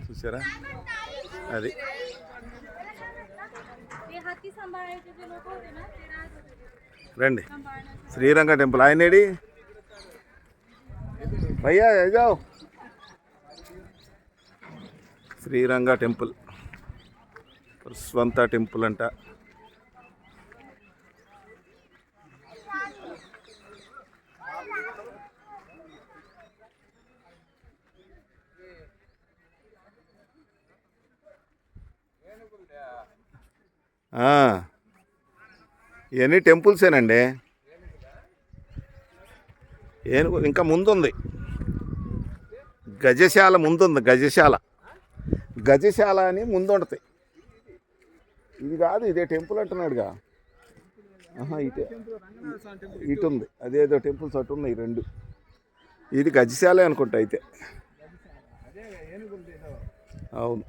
చూసారా అది రండి శ్రీరంగ టెంపుల్ ఆయనేడి భయ్యా జాओ శ్రీరంగ టెంపుల్ స్వంత టెంపుల్ అంట. ఇవన్నీ టెంపుల్సేనండి. ఏనుగు ఇంకా ముందుంది, గజశాల ముందుంది. గజశాల అని ముందు ఉంటుంది. ఇది కాదు, ఇదే టెంపుల్ అంటున్నాడుగా. ఇటు ఉంది, అదేదో టెంపుల్స్ అటు ఉన్నాయి రెండు. ఇది గజశాలే అనుకుంటా అయితే. అవును.